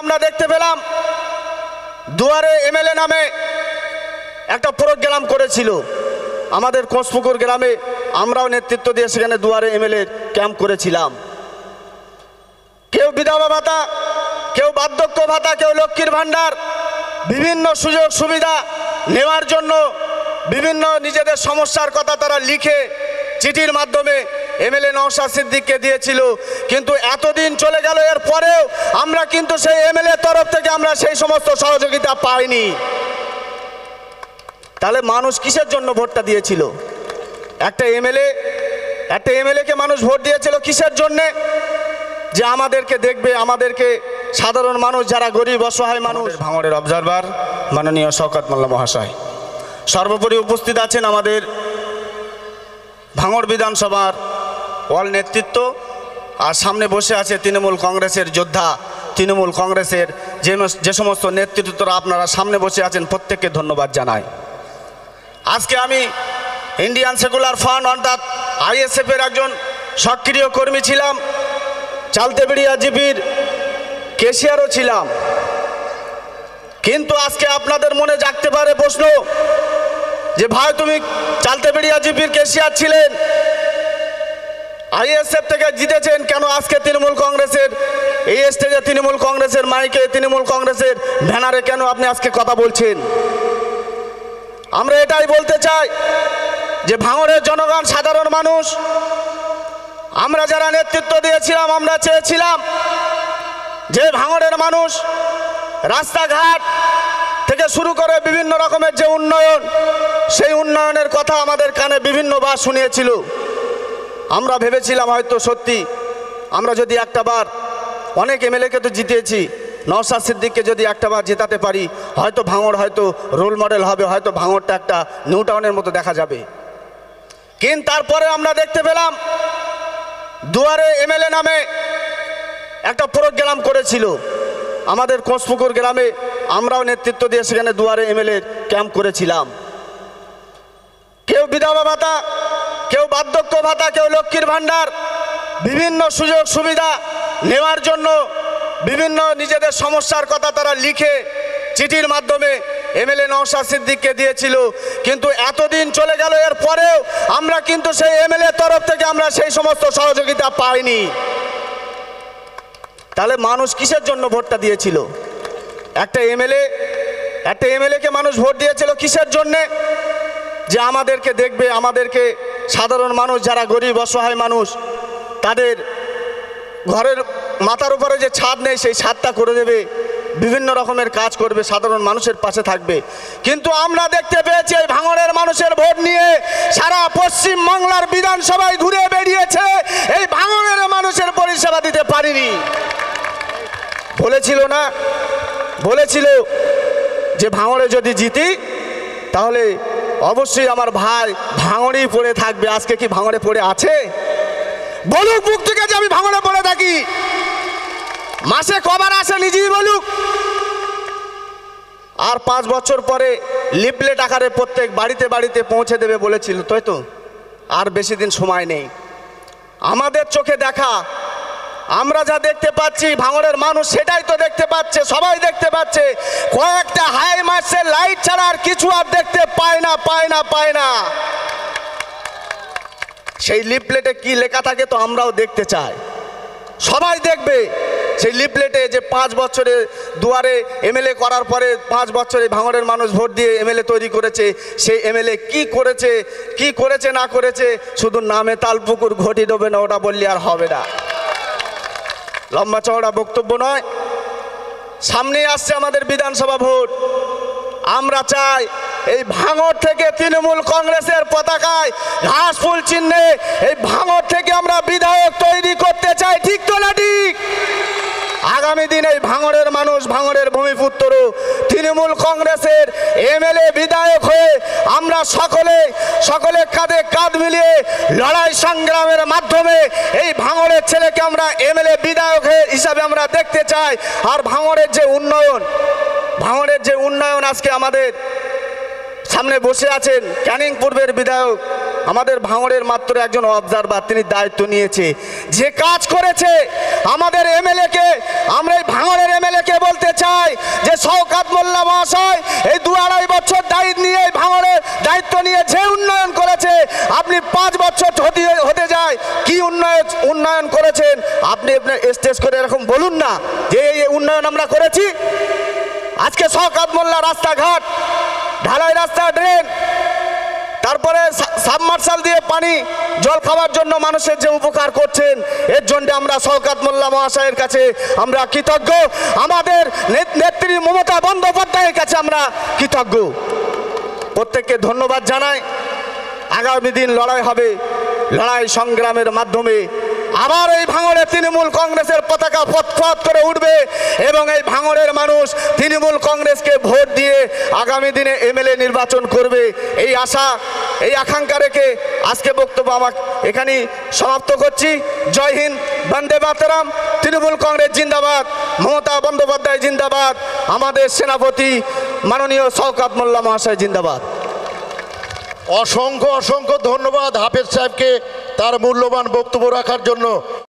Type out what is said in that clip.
আমরা দেখতে পেলাম দুয়ারে এমএলএ নামে একটা প্রোগ্রাম করেছিল আমাদের কোষপুকুর গ্রামে। আমরাও নেতৃত্ব দিয়ে সেখানে দুয়ারে এমএলএ ক্যাম্প করেছিলাম। কেউ বিধবা ভাতা, কেউ বার্ধক্য ভাতা, কেউ লক্ষ্মীর ভাণ্ডার, বিভিন্ন সুযোগ সুবিধা নেওয়ার জন্য বিভিন্ন নিজেদের সমস্যার কথা তারা লিখে চিঠির মাধ্যমে এমএলএ নওশাদ সিদ্দিককে দিয়েছিল। কিন্তু এতদিন চলে গেল, এর পরেও আমরা কিন্তু সেই এমএলএ তরফ থেকে আমরা সেই সমস্ত সহযোগিতা পাইনি। তাহলে মানুষ কিসের জন্য ভোটটা দিয়েছিল? একটা এমএলএকে মানুষ ভোট দিয়েছিল কিসের জন্যে? যে আমাদেরকে দেখবে, আমাদেরকে সাধারণ মানুষ যারা গরিব অসহায় মানুষ। ভাঙড়ের অবজারভার মাননীয় শওকত মোল্লা মহাশয়, সর্বোপরি উপস্থিত আছেন আমাদের ভাঙড় বিধানসভার অল নেতৃত্ব, আর সামনে বসে আছে তৃণমূল কংগ্রেসের যোদ্ধা, তৃণমূল কংগ্রেসের যে সমস্ত নেতৃত্বরা আপনারা সামনে বসে আছেন, প্রত্যেককে ধন্যবাদ জানাই। আজকে আমি ইন্ডিয়ান সেকুলার ফ্রন্ট অর্থাৎ আইএসএফের একজন সক্রিয় কর্মী ছিলাম, চালতেবেড়িয়া জিপির কেশিয়ারও ছিলাম। কিন্তু আজকে আপনাদের মনে জাগতে পারে প্রশ্ন যে ভাই তুমি চালতেবেড়িয়া জিপির কেশিয়ার ছিলেন, আইএসএফ থেকে জিতেছেন, কেন আজকে তৃণমূল কংগ্রেসের এই স্টেজে, তৃণমূল কংগ্রেসের মাইকে, তৃণমূল কংগ্রেসের ব্যানারে কেন আপনি আজকে কথা বলছেন? আমরা এটাই বলতে চাই যে ভাঙড়ের জনগণ, সাধারণ মানুষ, আমরা যারা নেতৃত্ব দিয়েছিলাম, আমরা চেয়েছিলাম যে ভাঙড়ের মানুষ রাস্তাঘাট থেকে শুরু করে বিভিন্ন রকমের যে উন্নয়ন, সেই উন্নয়নের কথা আমাদের কানে বিভিন্নবার শুনিয়েছিল। আমরা ভেবেছিলাম হয়তো সত্যি আমরা যদি একটাবার, অনেক এমএলএকে তো জিতিয়েছি, নওশাদ সিদ্দিককে যদি একটাবার জেতাতে পারি, হয়তো ভাঙড় হয়তো রোল মডেল হবে, হয়তো ভাঙড়টা একটা নিউ টাউনের মতো দেখা যাবে। কিন্তু তারপরে আমরা দেখতে পেলাম দুয়ারে এমএলএ নামে একটা প্রোগ্রাম করেছিল আমাদের কোষপুকুর গ্রামে। আমরাও নেতৃত্ব দিয়ে সেখানে দুয়ারে এমএলএ ক্যাম্প করেছিলাম। কেউ বিধবা ভাতা, কেউ বার্ধক্য ভাতা, কেউ লক্ষ্মীর ভাণ্ডার, বিভিন্ন সুযোগ সুবিধা নেওয়ার জন্য বিভিন্ন নিজেদের সমস্যার কথা তারা লিখে চিঠির মাধ্যমে এমএলএ নওশাদ সিদ্দিককে দিয়েছিল। কিন্তু এতদিন চলে গেল, এর পরেও আমরা কিন্তু সেই এমএলএ তরফ থেকে আমরা সেই সমস্ত সহযোগিতা পাইনি। তাহলে মানুষ কিসের জন্য ভোটটা দিয়েছিল? একটা এমএলএকে মানুষ ভোট দিয়েছিল কিসের জন্যে? যে আমাদেরকে দেখবে, আমাদেরকে সাধারণ মানুষ যারা গরিব অসহায় মানুষ, তাদের ঘরের মাথার উপরে যে ছাদ নেই সেই ছাদটা করে দেবে, বিভিন্ন রকমের কাজ করবে, সাধারণ মানুষের পাশে থাকবে। কিন্তু আমরা দেখতে পেয়েছি এই ভাঙড়ের মানুষের ভোট নিয়ে সারা পশ্চিম বাংলার বিধানসভায় ঘুরে বেরিয়েছে, এই ভাঙড়ের মানুষের পরিষেবা দিতে পারিনি। বলেছিল যে ভাঙড়ে যদি জিতি তাহলে অবশ্যই আমার ভাই ভাঙড়েই পড়ে থাকবে। আজকে কি ভাঙড়ে পড়ে আছে? বলুক বুক থেকে যে আমি ভাঙড়ে পড়ে থাকি, মাসে কবার আসে নিজেই বলুক। আর 5 বছর পরে লিফলেট আকারে প্রত্যেক বাড়িতে বাড়িতে পৌঁছে দেবে বলেছিল, তাই তো? আর বেশি দিন সময় নেই। আমাদের চোখে দেখা, আমরা যা দেখতে পাচ্ছি, ভাঙড়ের মানুষ সেটাই তো দেখতে পাচ্ছে, সবাই দেখতে পাচ্ছে। কয়েকটা হাই মার্সের লাইট ছাড়া আর কিছু আর দেখতে পায় না। সেই লিফলেটে কি লেখা থাকে তো আমরাও দেখতে চাই, সবাই দেখবে সেই লিফলেটে যে 5 বছরে দুয়ারে এমএলএ করার পরে 5 বছরে ভাঙড়ের মানুষ ভোট দিয়ে এমএলএ তৈরি করেছে। সেই এমএলএ কি করেছে না করেছে, শুধু নামে তালপুকুর ঘটি দেবে না, ওটা বললে আর হবে না। লম্বা চওড়া বক্তব্য নয়, সামনে আসছে আমাদের বিধানসভা ভোট। আমরা চাই এই ভাঙড় থেকে তৃণমূল কংগ্রেসের পতাকায় ঘাস ফুল চিহ্নে এই ভাঙড় থেকে আমরা বিধায়ক তৈরি করতে চাই, ঠিক তো না ঠিক? আগামী দিনে এই ভাঙড়ের মানুষ, ভাঙড়ের ভূমিপুত্র তৃণমূল কংগ্রেসের এমএলএ বিধায়ক হয়ে আমরা সকলে কাঁধে কাঁধ মিলিয়ে লড়াই সংগ্রামের মাধ্যমে এই ভাঙড়ের ছেলেকে আমরা এমএলএ বিধায়ক হিসাবে আমরা দেখতে চাই। আর ভাঙড়ের যে উন্নয়ন আজকে আমাদের সামনে বসে আছেন ক্যানিং পূর্বের বিধায়ক, আমাদের ভাঙড়ের মাত্র একজন অবজারভার, তিনি দায়িত্ব নিয়েছে, যে কাজ করেছে আমাদের এমএলএ কে, আমরা এই ভাঙড়ের এমএলএ কে যে শওকত মোল্লা মহাশয় এই 2-2.5 বছর দায়িত্ব নিয়ে ভাঙড়ের দায়িত্ব নিয়ে যে উন্নয়ন করেছে, আপনি 5 বছর হতে যায় কি উন্নয়ন করেছেন আপনি আপনার স্টেজ করে এরকম বলুন না যে এই উন্নয়ন আমরা করেছি। আজকে শওকত মোল্লা রাস্তাঘাট, ঢালাই রাস্তা, ড্রেন, তারপরে সাবমার্শাল দিয়ে পানি জল খাওয়ার জন্য মানুষের যে উপকার করছেন, এর জন্য আমরা শওকত মোল্লা মহাশয়ের কাছে আমরা কৃতজ্ঞ। আমাদের নেত্রী মমতা বন্দ্যোপাধ্যায়ের কাছে আমরা কৃতজ্ঞ। প্রত্যেককে ধন্যবাদ জানাই। আগামী দিন লড়াই হবে, লড়াই সংগ্রামের মাধ্যমে আবার এই ভাঙড়ে তৃণমূল কংগ্রেসের পতাকা ফতফত করে উঠবে এবং এই ভাঙড়ের মানুষ তৃণমূল কংগ্রেসকে ভোট দিয়ে আগামী দিনে এমএলএ নির্বাচন করবে, এই আশা, এই আকাঙ্ক্ষা রেখে আজকে বক্তব্য আমার এখানেই সমাপ্ত করছি। জয় হিন্দ, বন্দে মাতরম, তৃণমূল কংগ্রেস জিন্দাবাদ, মমতা বন্দ্যোপাধ্যায় জিন্দাবাদ, আমাদের সেনাপতি মাননীয় শওকত মোল্লা মহাশয় জিন্দাবাদ। অসংখ্য অসংখ্য ধন্যবাদ হাফেজ সাহেবকে তার মূল্যবান বক্তব্য রাখার জন্য।